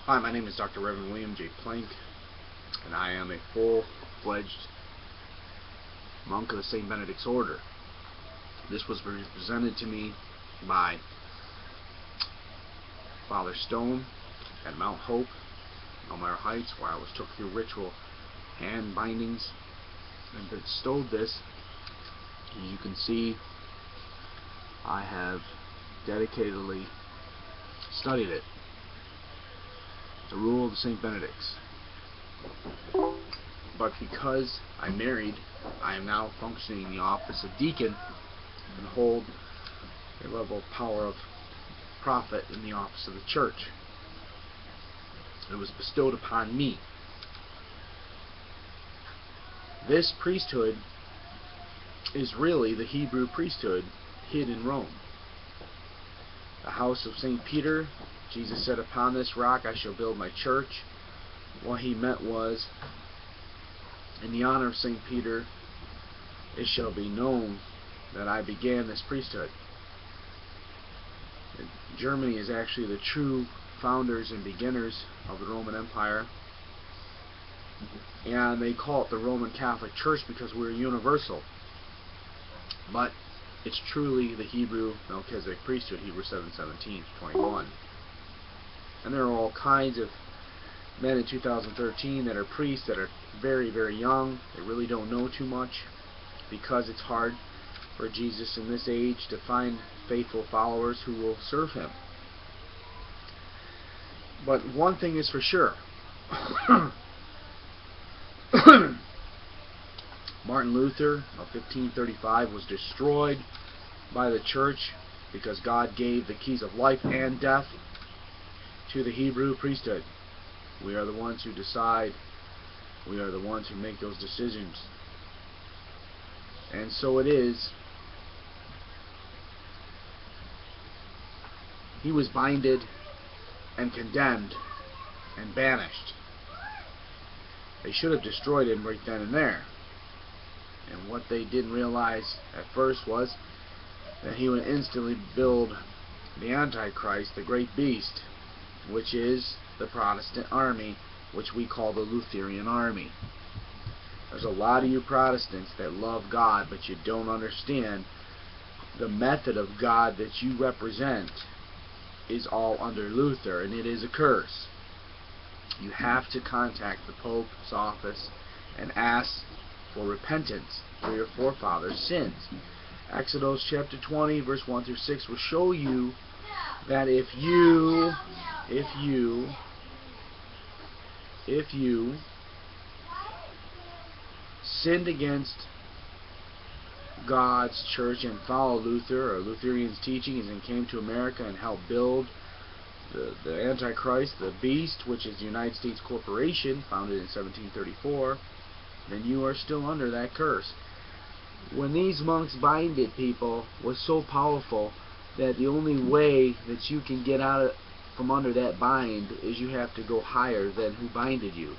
Hi, my name is Dr. Reverend William J. Plank, and I am a full-fledged monk of the St. Benedict's Order. This was presented to me by Father Stone at Mount Hope, Elmira Heights, where I was took through ritual hand bindings and bestowed this. As you can see, I have dedicatedly studied it. The rule of the St. Benedicts. But because I'm married, I am now functioning in the office of deacon and hold a level of power of prophet in the office of the church. It was bestowed upon me. This priesthood is really the Hebrew priesthood hid in Rome. The house of St. Peter, Jesus said, "Upon this rock I shall build my church." What he meant was, in the honor of St. Peter, it shall be known that I began this priesthood. Germany is actually the true founders and beginners of the Roman Empire, and they call it the Roman Catholic Church because we're universal. But it's truly the Hebrew Melchizedek priesthood, Hebrews 7:17-21. And there are all kinds of men in 2013 that are priests that are very, very young. They really don't know too much because it's hard for Jesus in this age to find faithful followers who will serve him. But one thing is for sure. Martin Luther of 1535 was destroyed by the church because God gave the keys of life and death to the Hebrew priesthood. We are the ones who decide. We are the ones who make those decisions. And so it is. He was binded and condemned and banished. They should have destroyed him right then and there. And what they didn't realize at first was that he would instantly build the Antichrist, the great beast, which is the Protestant army, which we call the Lutheran army. There's a lot of you Protestants that love God, but you don't understand the method of God that you represent is all under Luther, and it is a curse. You have to contact the Pope's office and ask for repentance for your forefathers' sins. Exodus chapter 20 verse 1 through 6 will show you that if you sinned against God's church and followed Luther or Lutherans' teachings and came to America and helped build the Antichrist, the beast, which is the United States Corporation, founded in 1734, then you are still under that curse. When these monks binded people was so powerful that the only way that you can get out from under that bind is you have to go higher than who binded you.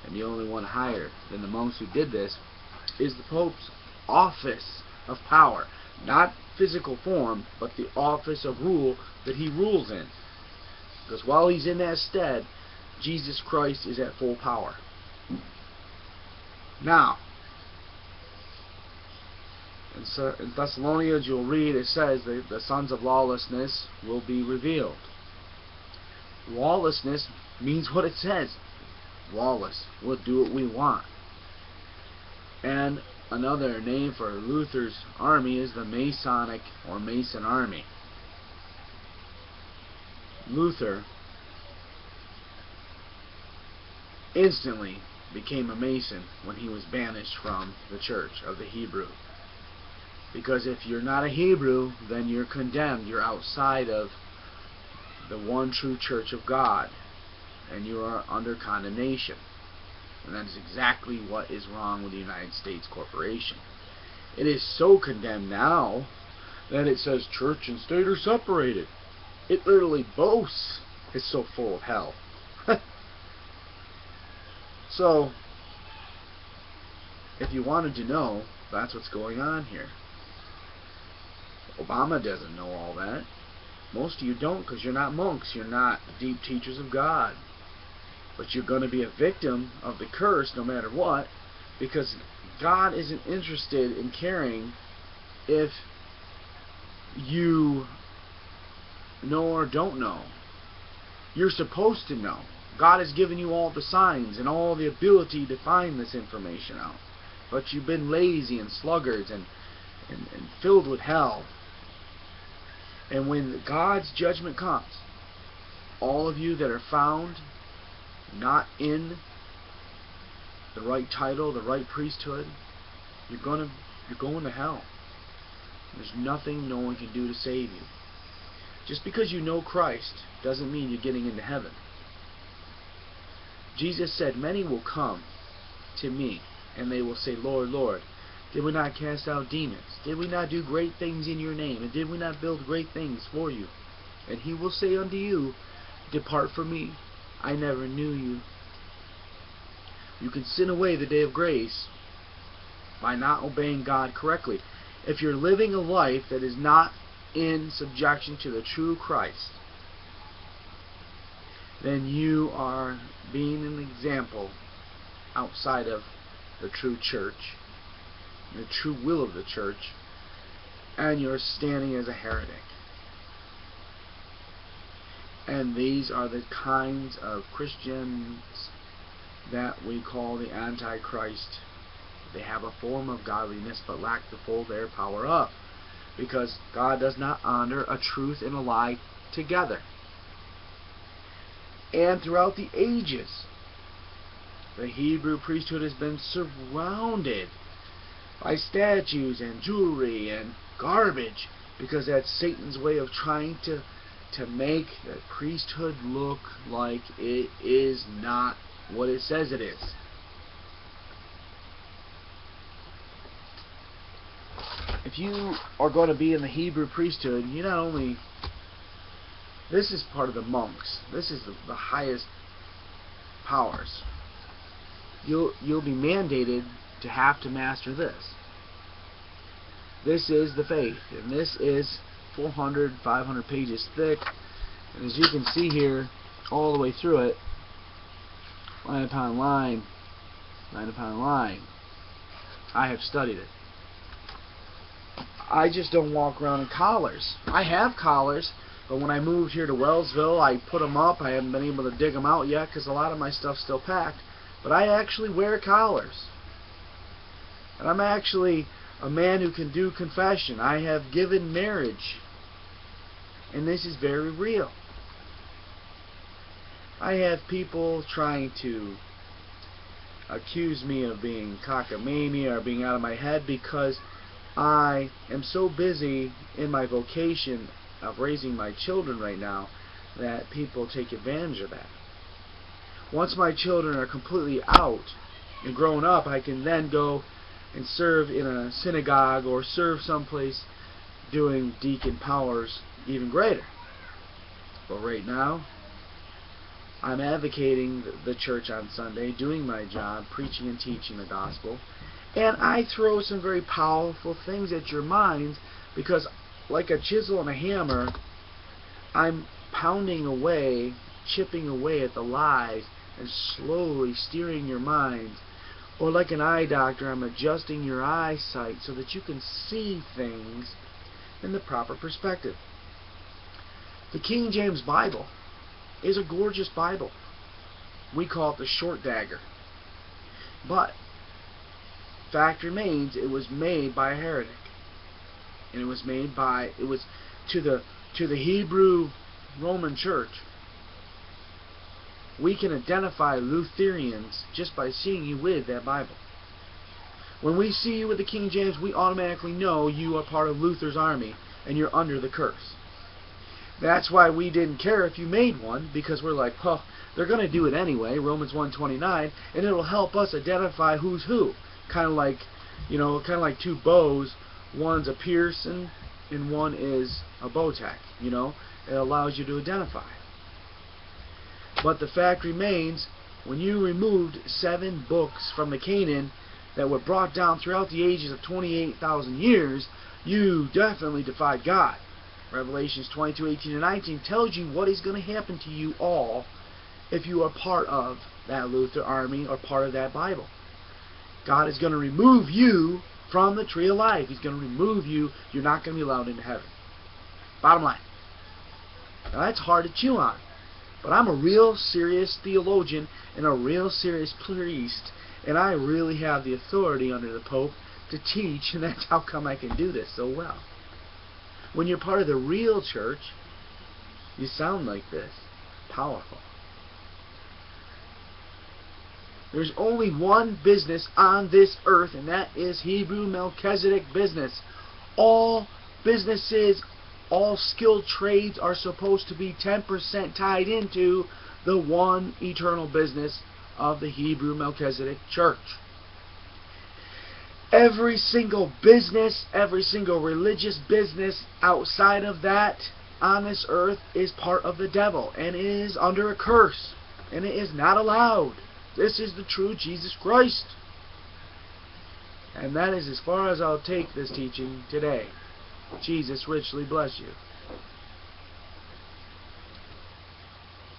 And the only one higher than the monks who did this is the Pope's office of power. Not physical form, but the office of rule that he rules in. Because while he's in that stead, Jesus Christ is at full power. Now, in Thessalonians you'll read it says that the sons of lawlessness will be revealed. Lawlessness means what it says. Lawless. We'll do what we want. And another name for Luther's army is the Masonic or Mason army. Luther instantly became a Mason when he was banished from the church of the Hebrew. Because if you're not a Hebrew, then you're condemned. You're outside of the one true church of God. And you are under condemnation. And that is exactly what is wrong with the United States Corporation. It is so condemned now that it says church and state are separated. It literally boasts it's so full of hell. So, if you wanted to know, that's what's going on here. Obama doesn't know all that. Most of you don't because you're not monks. You're not deep teachers of God. But you're going to be a victim of the curse no matter what, because God isn't interested in caring if you know or don't know. You're supposed to know. God has given you all the signs and all the ability to find this information out. But you've been lazy and sluggards and filled with hell. And when God's judgment comes, all of you that are found not in the right title, the right priesthood, you're going to hell. There's nothing no one can do to save you. Just because you know Christ doesn't mean you're getting into heaven. Jesus said, "Many will come to me, and they will say, Lord, Lord, did we not cast out demons? Did we not do great things in your name? And did we not build great things for you? And he will say unto you, Depart from me, I never knew you." You can sin away the day of grace by not obeying God correctly. If you're living a life that is not in subjection to the true Christ, then you are being an example outside of the true church, the true will of the church, and you're standing as a heretic. And these are the kinds of Christians that we call the Antichrist. They have a form of godliness but lack the full their power up, because God does not honor a truth and a lie together. And throughout the ages, the Hebrew priesthood has been surrounded by statues and jewelry and garbage, because that's Satan's way of trying to make the priesthood look like it is not what it says it is. If you are going to be in the Hebrew priesthood, you not only, this is part of the monks, this is the highest powers. You'll be mandated to have to master this. This is the faith, and this is 400, 500 pages thick, and as you can see here, all the way through it, line upon line, line upon line, I have studied it. I just don't walk around in collars. I have collars, but when I moved here to Wellsville, I put them up. I haven't been able to dig them out yet because a lot of my stuff's still packed. But I actually wear collars. And I'm actually a man who can do confession. I have given marriage. And this is very real. I have people trying to accuse me of being cockamamie or being out of my head because I am so busy in my vocation of raising my children right now that people take advantage of that. Once my children are completely out and grown up, I can then go and serve in a synagogue or serve someplace doing deacon powers even greater. But right now, I'm advocating the church on Sunday, doing my job, preaching and teaching the gospel, and I throw some very powerful things at your minds because, like a chisel and a hammer, I'm pounding away, chipping away at the lies and slowly steering your mind. Or like an eye doctor, I'm adjusting your eyesight so that you can see things in the proper perspective. The King James Bible is a gorgeous Bible. We call it the short dagger. But fact remains, it was made by a heretic. And it was to the Hebrew Roman Church. We can identify Lutherans just by seeing you with that Bible. When we see you with the King James, we automatically know you are part of Luther's army and you're under the curse. That's why we didn't care if you made one, because we're like, well, they're going to do it anyway, Romans 1:29, and it'll help us identify who's who. Kind of like two bows. One's a Pearson and one is a Bowtech. It allows you to identify. But the fact remains, when you removed 7 books from the canon that were brought down throughout the ages of 28,000 years, you definitely defied God. Revelations 22:18 and 19 tells you what is going to happen to you all if you are part of that Luther army or part of that Bible. God is going to remove you from the tree of life. He's going to remove you. You're not going to be allowed into heaven. Bottom line. Now that's hard to chew on. But I'm a real serious theologian and a real serious priest, and I really have the authority under the Pope to teach, and that's how come I can do this so well. When you're part of the real church, you sound like this. Powerful. There's only one business on this earth, and that is Hebrew Melchizedek business. All businesses, all skilled trades are supposed to be 10% tied into the one eternal business of the Hebrew Melchizedek church. Every single business, every single religious business outside of that on this earth is part of the devil, and it is under a curse, and it is not allowed. This is the true Jesus Christ. And that is as far as I'll take this teaching today. Jesus richly bless you.